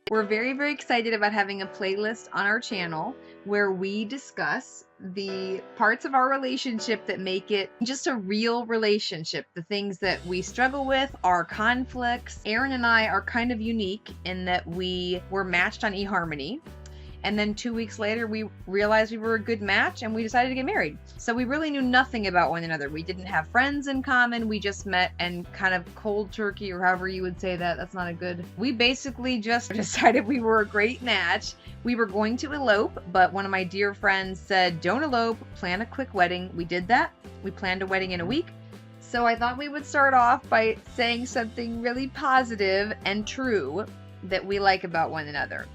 We're very, very excited about having a playlist on our channel where we discuss the parts of our relationship that make it just a real relationship. The things that we struggle with, our conflicts. Aaron and I are kind of unique in that we were matched on eHarmony. And then 2 weeks later, we realized we were a good match and we decided to get married. So we really knew nothing about one another. We didn't have friends in common. We just met and kind of cold turkey, or however you would say that. That's not a good. We basically just decided we were a great match. We were going to elope, but one of my dear friends said, don't elope, plan a quick wedding. We did that. We planned a wedding in a week. So I thought we would start off by saying something really positive and true that we like about one another.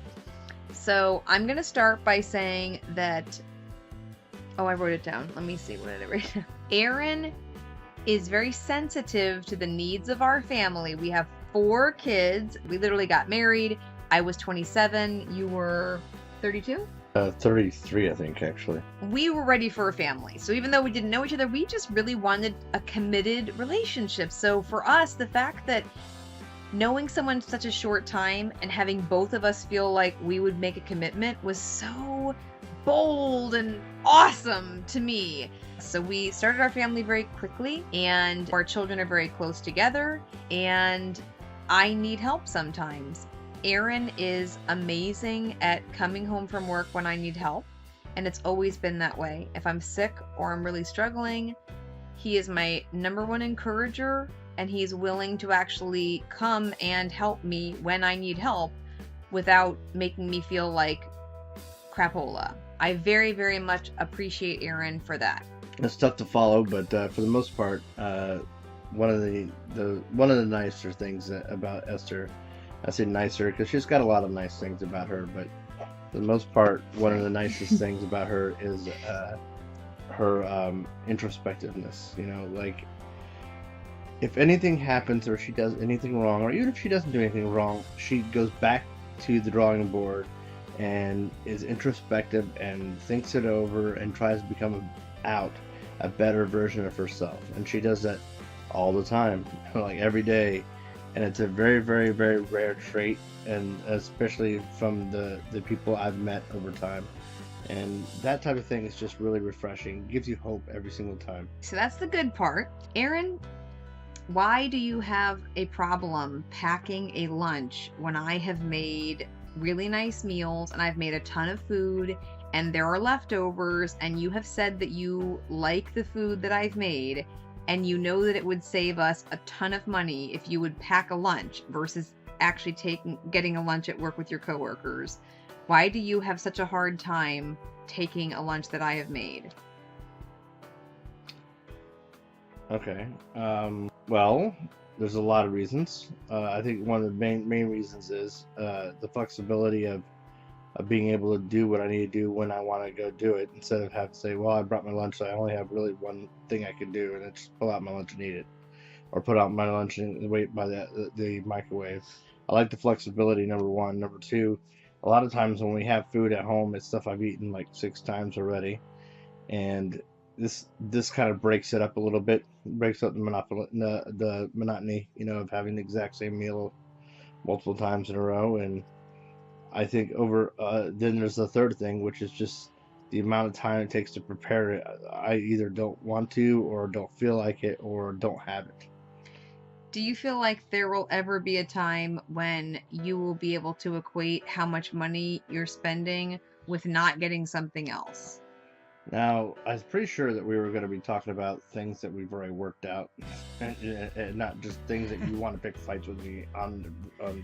So I'm going to start by saying that, oh, I wrote it down. Let me see. What did I write down? Aaron is very sensitive to the needs of our family. We have 4 kids. We literally got married. I was 27. You were 32? 33, I think, actually. We were ready for a family. So even though we didn't know each other, we just really wanted a committed relationship. So for us, the fact that knowing someone such a short time and having both of us feel like we would make a commitment was so bold and awesome to me. So we started our family very quickly, and our children are very close together, and I need help sometimes. Aaron is amazing at coming home from work when I need help, and it's always been that way. If I'm sick or I'm really struggling, he is my number one encourager, and he's willing to actually come and help me when I need help without making me feel like crapola. I very, very much appreciate Aaron for that. It's tough to follow, but for the most part, one of the nicer things about Esther, I say nicer because she's got a lot of nice things about her, but for the most part, one of the nicest things about her is her introspectiveness. You know, like, if anything happens or she does anything wrong, or even if she doesn't do anything wrong, she goes back to the drawing board and is introspective and thinks it over and tries to become a better version of herself. And she does that all the time, like every day. And it's a very, very, very rare trait, and especially from the people I've met over time. And that type of thing is just really refreshing. It gives you hope every single time. So that's the good part. Aaron, why do you have a problem packing a lunch when I have made really nice meals and I've made a ton of food and there are leftovers, and you have said that you like the food that I've made and you know that it would save us a ton of money if you would pack a lunch versus actually getting a lunch at work with your coworkers? Why do you have such a hard time taking a lunch that I have made? Okay. Well, there's a lot of reasons. I think one of the main reasons is the flexibility of being able to do what I need to do when I want to go do it, instead of having to say, well, I brought my lunch, so I only have really one thing I can do, and it's pull out my lunch and eat it, or put out my lunch and wait by the microwave. I like the flexibility, number one. Number two, a lot of times when we have food at home, it's stuff I've eaten like 6 times already, and this kind of breaks it up a little bit, breaks up the monotony, you know, of having the exact same meal multiple times in a row. And I think then there's the third thing, which is just the amount of time it takes to prepare it. I either don't want to, or don't feel like it, or don't have it. Do you feel like there will ever be a time when you will be able to equate how much money you're spending with not getting something else? Now, I was pretty sure that we were going to be talking about things that we've already worked out, and not just things that you want to pick fights with me on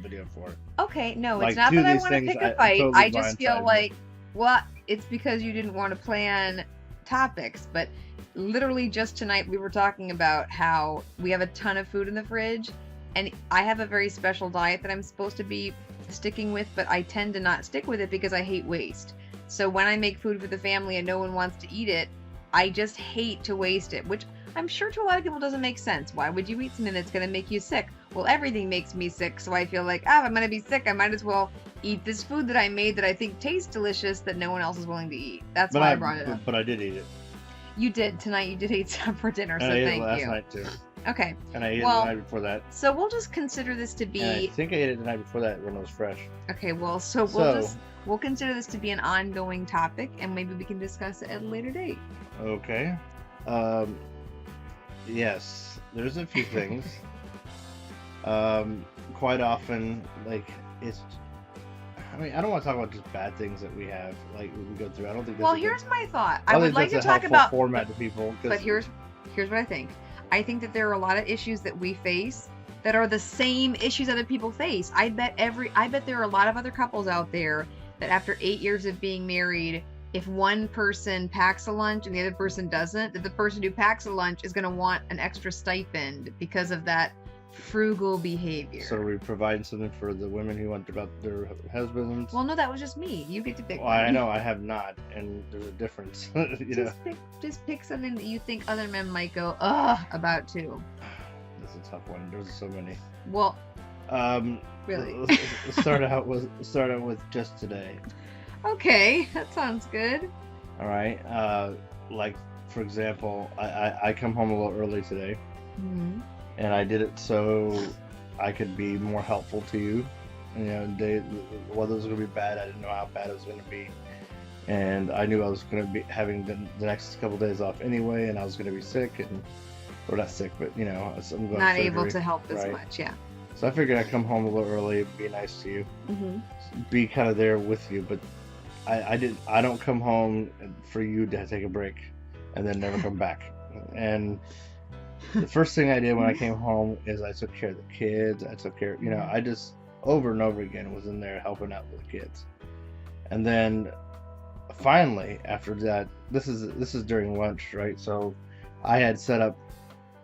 video for. Okay, no, Like, it's not two that of I these want to things pick a I fight. totally I just feel blindsided like, well, it's because you didn't want to plan topics. But literally just tonight we were talking about how we have a ton of food in the fridge, and I have a very special diet that I'm supposed to be sticking with, but I tend to not stick with it because I hate waste. So when I make food for the family and no one wants to eat it, I just hate to waste it, which I'm sure to a lot of people doesn't make sense. Why would you eat something that's going to make you sick? Well, everything makes me sick, so I feel like, if I'm going to be sick, I might as well eat this food that I made that I think tastes delicious that no one else is willing to eat. That's why I brought it up. But I did eat it. You did. Tonight you did eat some for dinner, so And I ate it thank last you. night too. Okay. And I ate it the Well, night before that. so we'll just consider this to And I be think I ate it the night before that when it was fresh. okay. Well, so So, we'll consider this to be an ongoing topic, and maybe we can discuss it at a later date. okay. Yes, there's a few things. Quite often, like, it's. I mean, I don't want to talk about just bad things that we have, like, we go through. I don't think that's Well, a good, here's my thought. I I don't would think like to that's a talk helpful about, format to people. but here's what I think. I think that there are a lot of issues that we face that are the same issues other people face. I bet there are a lot of other couples out there that after 8 years of being married, if one person packs a lunch and the other person doesn't, that the person who packs a lunch is going to want an extra stipend because of that frugal behavior. So are we providing something for the women who want about their husbands? Well, no, that was just me. You get to pick Well, one. I know I have not, and there's a difference. You know, Just pick something that you think other men might go, ugh, about too. this is a tough one. There's so many. Well, Really. really. Let's start out with just today. Okay, that sounds good. All right. Like for example, I come home a little early today, Mm-hmm. and I did it so I could be more helpful to you. You know, the weather was going to be bad. I didn't know how bad it was going to be, and I knew I was going to be having the next couple days off anyway, and I was going to be sick, or not sick, but you know, I'm going Not to able surgery, to help as right? much, yeah. So I figured I'd come home a little early, be nice to you, Mm-hmm. be kind of there with you, but I don't come home for you to take a break and then never come back. And the first thing I did when I came home is I took care of the kids. I took care, you know, I just over and over again was in there helping out with the kids. And then finally, after that, this is during lunch, right? So I had set up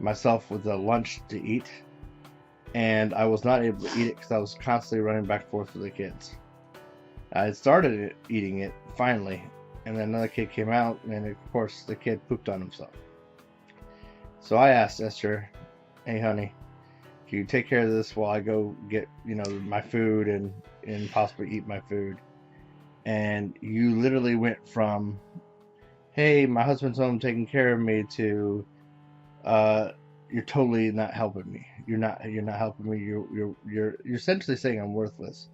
myself with a lunch to eat, and I was not able to eat it because I was constantly running back and forth with the kids. I had started eating it finally, and then another kid came out, and of course the kid pooped on himself. So I asked Esther, "Hey, honey, can you take care of this while I go get, you know, my food and possibly eat my food?" And you literally went from, "Hey, my husband's home taking care of me," to, "You're totally not helping me. You're not helping me. You're essentially saying I'm worthless."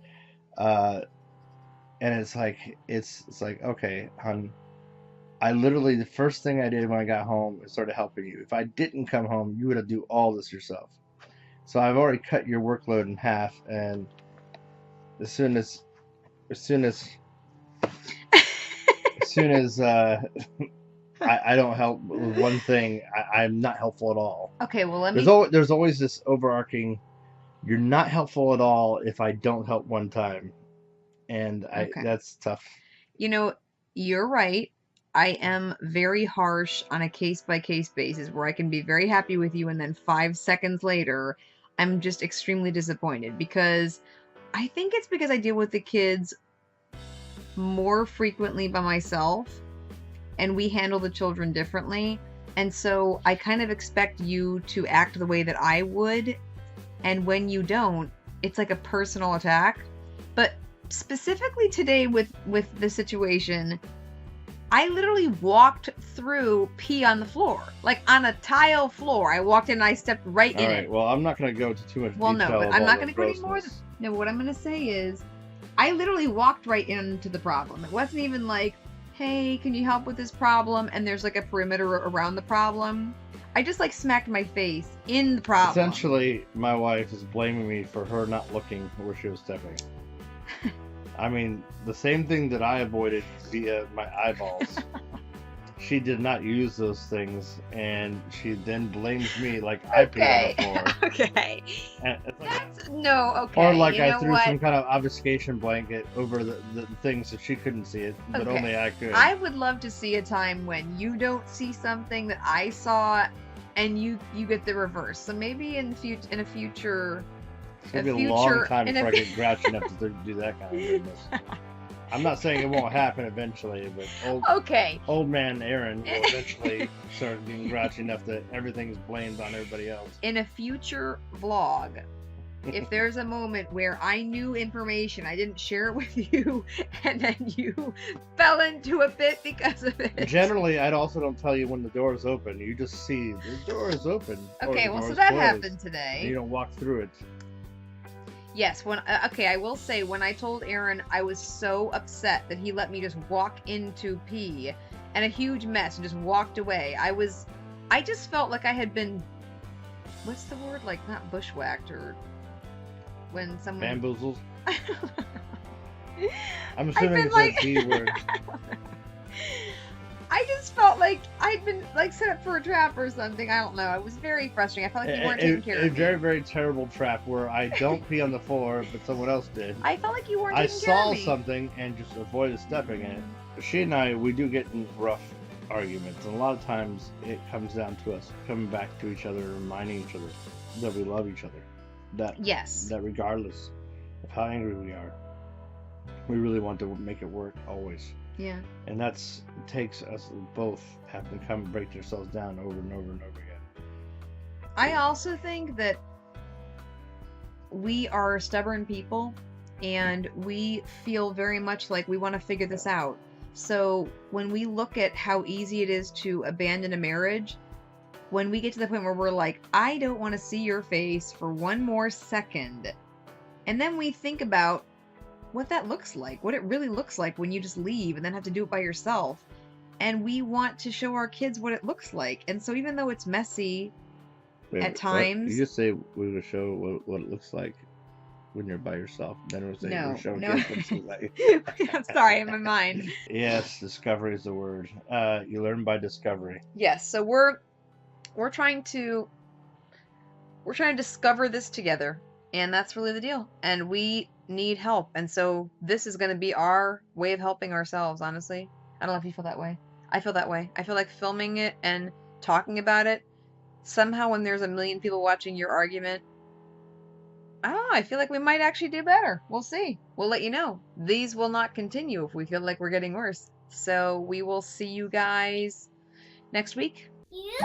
And it's like, okay, hon, I literally, the first thing I did when I got home is started helping you. If I didn't come home, you would have do all this yourself. So I've already cut your workload in half, and as soon as I don't help with one thing, I'm not helpful at all. Okay, well, There's always this overarching, you're not helpful at all if I don't help one time. And Okay. that's tough. You know, you're right. I am very harsh on a case-by-case basis where I can be very happy with you and then 5 seconds later, I'm just extremely disappointed because I think it's because I deal with the kids more frequently by myself and we handle the children differently. And so I kind of expect you to act the way that I would. And when you don't, it's like a personal attack. But specifically today with the situation, I literally walked through pee on the floor, like on a tile floor. I walked in and I stepped right in it. Well, I'm not going to go into too much Well, detail. no, but of I'm all not the going to go any more. grossness. No, what I'm going to say is, I literally walked right into the problem. It wasn't even like, hey, can you help with this problem? And there's like a perimeter around the problem. I just like smacked my face in the problem. Essentially, my wife is blaming me for her not looking where she was stepping. I mean, the same thing that I avoided via my eyeballs. She did not use those things, and she then blames me like I peed on the floor. Okay. And it's like, No, okay. or like you I know threw what? some kind of obfuscation blanket over the thing so she couldn't see it, but Okay. only I could. I would love to see a time when you don't see something that I saw, and you get the reverse. So maybe in a future. It's going to be a long time before I get grouchy enough to do that kind of business. I'm not saying it won't happen eventually, but old man Aaron will eventually start getting grouchy enough that everything's blamed on everybody else. In a future vlog, if there's a moment where I knew information, I didn't share it with you, and then you fell into a bit because of it. Generally, I also don't tell you when the door is open. You just see the door is open. Okay, well, so that happened today. And you don't walk through it. Yes, okay, I will say, when I told Aaron I was so upset that he let me just walk into pee and a huge mess and just walked away, I just felt like I had been, what's the word? Like, not bushwhacked, or when someone... Bamboozled? I'm I've assuming been it's like... that B word. I just felt like I'd been like set up for a trap or something. I don't know. It was very frustrating. I felt like you weren't taking care of me. A very, very terrible trap where I don't pee on the floor, but someone else did. I felt like you weren't taking care of me. I saw something and just avoided stepping in it. She and I, we do get in rough arguments, and a lot of times it comes down to us coming back to each other, reminding each other that we love each other. That regardless of how angry we are, we really want to make it work always. Yeah. And it takes us both having to come and break ourselves down over and over and over again. I also think that we are stubborn people, and we feel very much like we want to figure this out. So when we look at how easy it is to abandon a marriage, when we get to the point where we're like, I don't want to see your face for one more second, and then we think about what that looks like, what it really looks like when you just leave and then have to do it by yourself. And we want to show our kids what it looks like. And so even though it's messy at times... What? You just say we would show what it looks like when you're by yourself. Then we'll say we're showing kids what it looks like. Sorry, in my mind. Yes, discovery is the word. You learn by discovery. Yes, so we're trying to discover this together. And that's really the deal. And we need help. And so this is going to be our way of helping ourselves, honestly. I don't know if you feel that way. I feel that way. I feel like filming it and talking about it, somehow when there's a million people watching your argument, I don't know, I feel like we might actually do better. We'll see. We'll let you know. These will not continue if we feel like we're getting worse. So we will see you guys next week. You.